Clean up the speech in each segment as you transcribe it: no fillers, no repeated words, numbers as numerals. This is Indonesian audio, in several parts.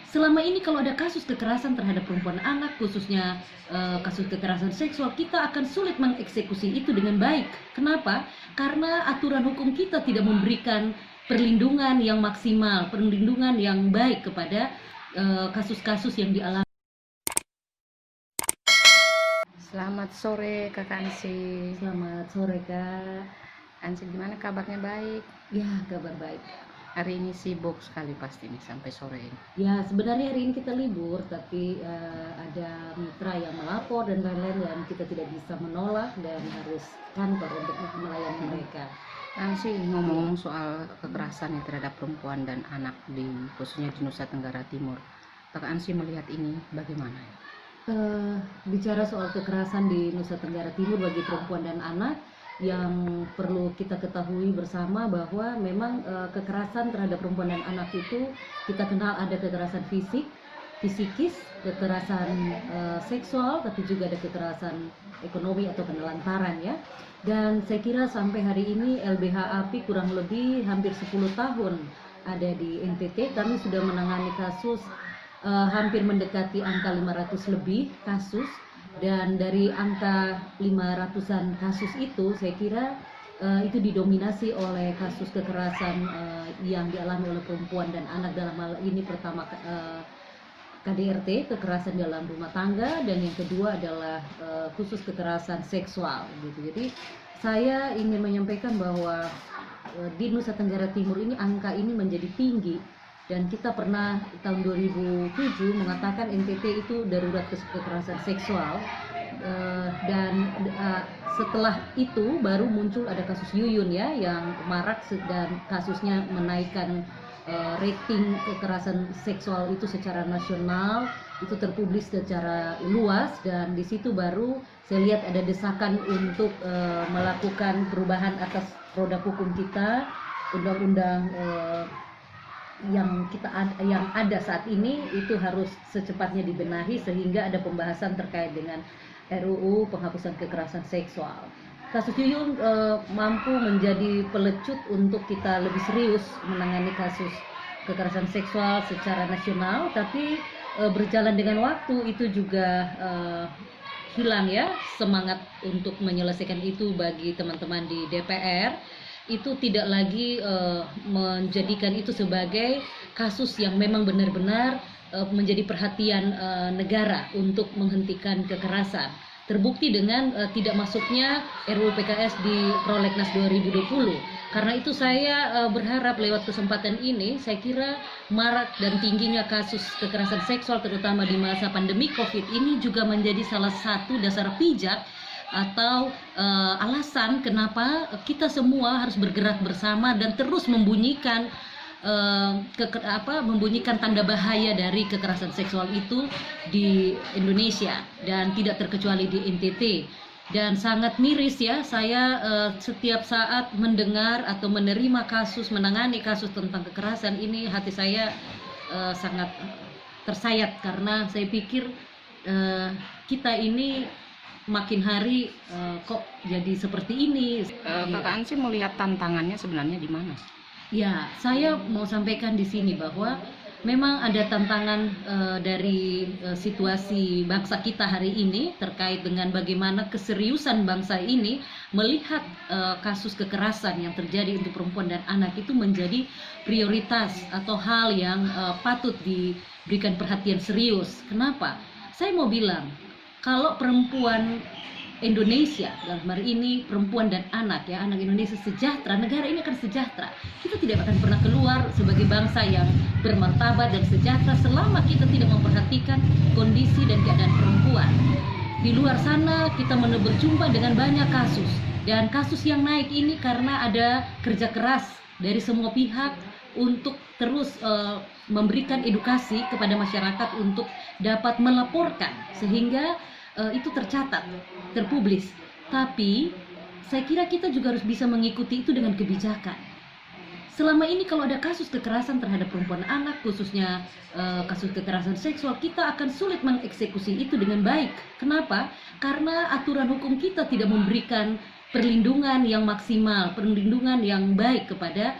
selama ini kalau ada kasus kekerasan terhadap perempuan anak, khususnya kasus kekerasan seksual, kita akan sulit mengeksekusi itu dengan baik. Kenapa? Karena aturan hukum kita tidak memberikan perlindungan yang maksimal, perlindungan yang baik kepada kasus-kasus yang dialami. Selamat sore Kakak Ansi. Selamat sore Kak. Ansi gimana kabarnya? Baik? Ya, kabar baik. Hari ini sibuk sekali pasti nih sampai sore ini. Ya, sebenarnya hari ini kita libur, tapi ada mitra yang melapor dan lain-lain dan kita tidak bisa menolak dan harus kantor untuk melayani mereka. Ansi, ngomong-ngomong soal kekerasan terhadap perempuan dan anak khususnya di Nusa Tenggara Timur, Kakak Ansi melihat ini bagaimana? Bicara soal kekerasan di Nusa Tenggara Timur bagi perempuan dan anak, yang perlu kita ketahui bersama bahwa memang kekerasan terhadap perempuan dan anak itu kita kenal ada kekerasan fisik, psikis, kekerasan seksual, tapi juga ada kekerasan ekonomi atau penelantaran ya. Dan saya kira sampai hari ini LBH API kurang lebih hampir 10 tahun ada di NTT. Kami sudah menangani kasus hampir mendekati angka 500 lebih kasus, dan dari angka 500-an kasus itu saya kira itu didominasi oleh kasus kekerasan yang dialami oleh perempuan dan anak. Dalam hal ini pertama KDRT, kekerasan dalam rumah tangga, dan yang kedua adalah khusus kekerasan seksual gitu. Jadi saya ingin menyampaikan bahwa di Nusa Tenggara Timur ini angka ini menjadi tinggi. Dan kita pernah tahun 2007 mengatakan NTT itu darurat kekerasan seksual, dan setelah itu baru muncul ada kasus Yuyun ya yang marak dan kasusnya menaikkan rating kekerasan seksual itu secara nasional, itu terpublis secara luas, dan di situ baru saya lihat ada desakan untuk melakukan perubahan atas produk hukum kita, undang-undang yang ada saat ini itu harus secepatnya dibenahi sehingga ada pembahasan terkait dengan RUU penghapusan kekerasan seksual. Kasus Yuyun mampu menjadi pelecut untuk kita lebih serius menangani kasus kekerasan seksual secara nasional, tapi berjalan dengan waktu itu juga hilang ya semangat untuk menyelesaikan itu bagi teman-teman di DPR. Itu tidak lagi menjadikan itu sebagai kasus yang memang benar-benar menjadi perhatian negara untuk menghentikan kekerasan. Terbukti dengan tidak masuknya RUU PKS di Prolegnas 2020. Karena itu saya berharap lewat kesempatan ini, saya kira marak dan tingginya kasus kekerasan seksual terutama di masa pandemi COVID ini juga menjadi salah satu dasar pijak atau alasan kenapa kita semua harus bergerak bersama dan terus membunyikan tanda bahaya dari kekerasan seksual itu di Indonesia dan tidak terkecuali di NTT. Dan sangat miris ya saya setiap saat mendengar atau menerima kasus, menangani kasus tentang kekerasan ini, hati saya sangat tersayat karena saya pikir kita ini makin hari kok jadi seperti ini. Kakak Ansi melihat tantangannya sebenarnya di mana? Ya, saya mau sampaikan di sini bahwa memang ada tantangan dari situasi bangsa kita hari ini terkait dengan bagaimana keseriusan bangsa ini melihat kasus kekerasan yang terjadi untuk perempuan dan anak itu menjadi prioritas atau hal yang patut diberikan perhatian serius. Kenapa? Saya mau bilang, kalau perempuan Indonesia, dalam hari ini perempuan dan anak ya, anak Indonesia sejahtera, negara ini akan sejahtera. Kita tidak akan pernah keluar sebagai bangsa yang bermartabat dan sejahtera selama kita tidak memperhatikan kondisi dan keadaan perempuan. Di luar sana kita berjumpa dengan banyak kasus, dan kasus yang naik ini karena ada kerja keras dari semua pihak untuk terus memberikan edukasi kepada masyarakat untuk dapat melaporkan sehingga itu tercatat, terpublis. Tapi saya kira kita juga harus bisa mengikuti itu dengan kebijakan. Selama ini kalau ada kasus kekerasan terhadap perempuan anak, khususnya kasus kekerasan seksual, kita akan sulit mengeksekusi itu dengan baik. Kenapa? Karena aturan hukum kita tidak memberikan perlindungan yang maksimal, perlindungan yang baik kepada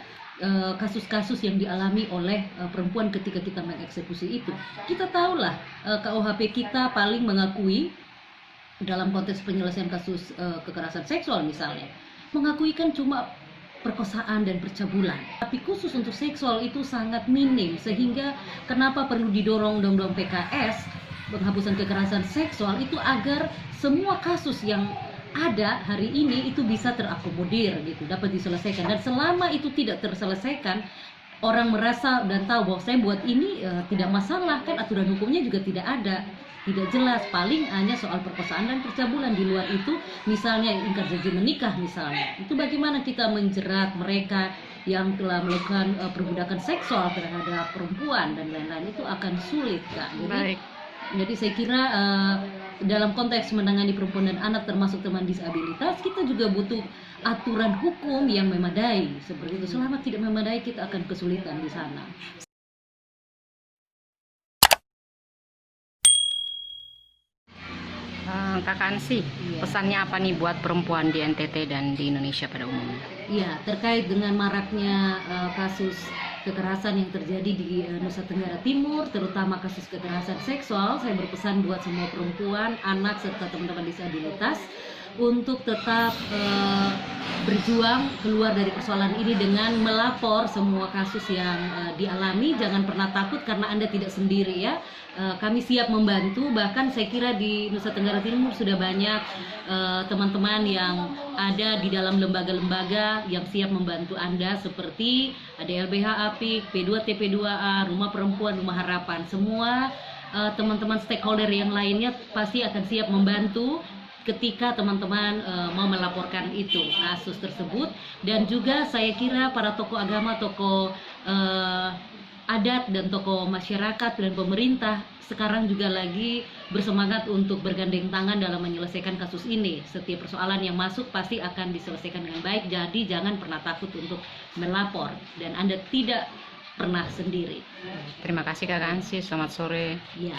kasus-kasus yang dialami oleh perempuan ketika kita mengeksekusi itu. Kita tahulah KUHP kita paling mengakui dalam konteks penyelesaian kasus kekerasan seksual misalnya, mengakui kan cuma perkosaan dan percabulan. Tapi khusus untuk seksual itu sangat minim, sehingga kenapa perlu didorong undang-undang PKS penghapusan kekerasan seksual itu agar semua kasus yang ada hari ini itu bisa terakomodir gitu, dapat diselesaikan. Dan selama itu tidak terselesaikan, orang merasa dan tahu bahwa saya buat ini tidak masalah, kan aturan hukumnya juga tidak ada, tidak jelas, paling hanya soal perkosaan dan percabulan. Di luar itu misalnya ingkar janji menikah misalnya, itu bagaimana kita menjerat mereka yang telah melakukan perbudakan seksual terhadap perempuan dan lain-lain, itu akan sulit Kak. Jadi saya kira dalam konteks menangani perempuan dan anak termasuk teman disabilitas, kita juga butuh aturan hukum yang memadai seperti itu. Selama tidak memadai, kita akan kesulitan di sana. Kakak Ansi, pesannya apa nih buat perempuan di NTT dan di Indonesia pada umumnya? Ya, terkait dengan maraknya kasus kekerasan yang terjadi di Nusa Tenggara Timur, terutama kasus kekerasan seksual, saya berpesan buat semua perempuan, anak, serta teman-teman disabilitas untuk tetap berjuang keluar dari persoalan ini dengan melapor semua kasus yang dialami. Jangan pernah takut karena Anda tidak sendiri ya. Kami siap membantu, bahkan saya kira di Nusa Tenggara Timur sudah banyak teman-teman yang ada di dalam lembaga-lembaga yang siap membantu Anda, seperti ada LBH APIK, P2TP2A, Rumah Perempuan, Rumah Harapan. Semua teman-teman stakeholder yang lainnya pasti akan siap membantu ketika teman-teman mau melaporkan itu kasus tersebut. Dan juga saya kira para tokoh agama, tokoh adat dan tokoh masyarakat dan pemerintah sekarang juga lagi bersemangat untuk bergandeng tangan dalam menyelesaikan kasus ini. Setiap persoalan yang masuk pasti akan diselesaikan dengan baik, jadi jangan pernah takut untuk melapor dan Anda tidak pernah sendiri. Terima kasih Kakak Ansi, selamat sore. Ya.